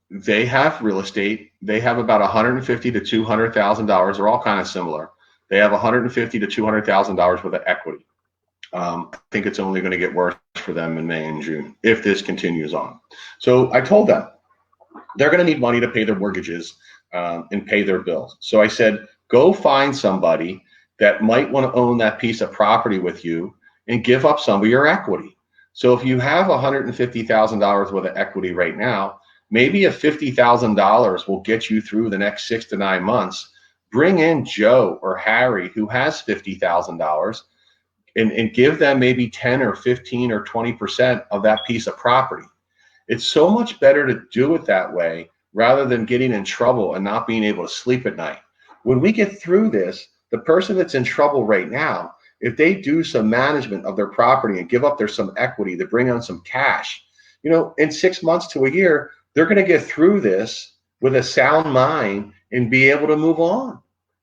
They have real estate. They have about 150 to $200,000. They're all kind of similar. They have 150 to $200,000 worth of equity. I think it's only going to get worse for them in May and June if this continues on. So I told them they're going to need money to pay their mortgages and pay their bills. So I said, go find somebody that might want to own that piece of property with you and give up some of your equity. So if you have $150,000 worth of equity right now, maybe a $50,000 will get you through the next 6 to 9 months. Bring in Joe or Harry who has $50,000 and give them maybe 10 or 15 or 20% of that piece of property. It's so much better to do it that way rather than getting in trouble and not being able to sleep at night. When we get through this, the person that's in trouble right now, if they do some management of their property and give up some equity to bring on some cash, in 6 months to a year, they're going to get through this with a sound mind and be able to move on.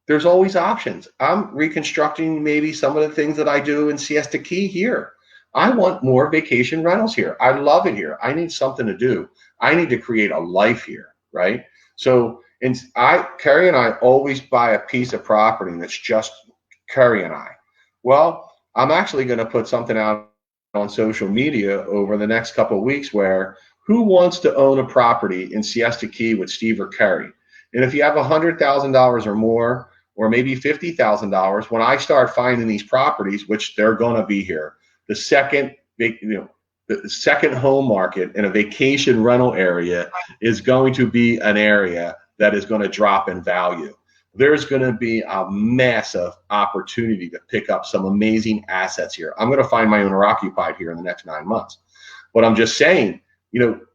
There's always options. I'm reconstructing maybe some of the things that I do in Siesta Key here. I want more vacation rentals here. I love it here. I need something to do. I need to create a life here, right? So, Carrie and I always buy a piece of property that's just Carrie and I. Well, I'm actually going to put something out on social media over the next couple of weeks where who wants to own a property in Siesta Key with Steve or Carrie? And if you have $100,000 or more, or maybe $50,000, when I start finding these properties, which they're going to be here, the second home market in a vacation rental area is going to be an area that is going to drop in value. There's going to be a massive opportunity to pick up some amazing assets here. I'm going to find my owner occupied here in the next 9 months. But I'm just saying,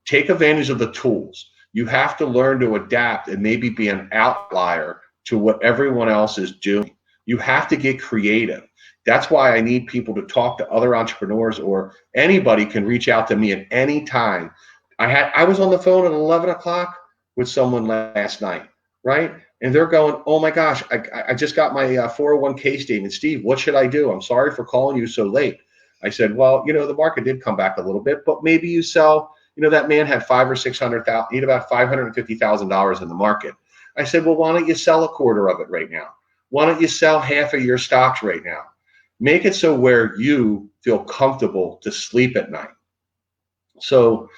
take advantage of the tools. You have to learn to adapt and maybe be an outlier to what everyone else is doing. You have to get creative. That's why I need people to talk to other entrepreneurs, or anybody can reach out to me at any time. I was on the phone at 11 o'clock with someone last night, right? And they're going, oh my gosh, I just got my 401k statement. Steve, what should I do? I'm sorry for calling you so late. I said, well, the market did come back a little bit, but maybe you sell, that man had $500,000 or $600,000, he had about $550,000 in the market. I said, well, why don't you sell a quarter of it right now? Why don't you sell half of your stocks right now? Make it so where you feel comfortable to sleep at night. So,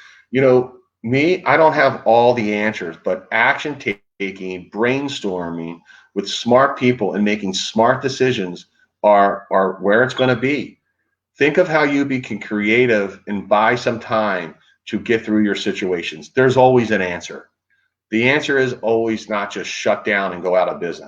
me, I don't have all the answers, but action taking, brainstorming with smart people and making smart decisions are where it's going to be. Think of how you become creative and buy some time to get through your situations. There's always an answer. The answer is always not just shut down and go out of business.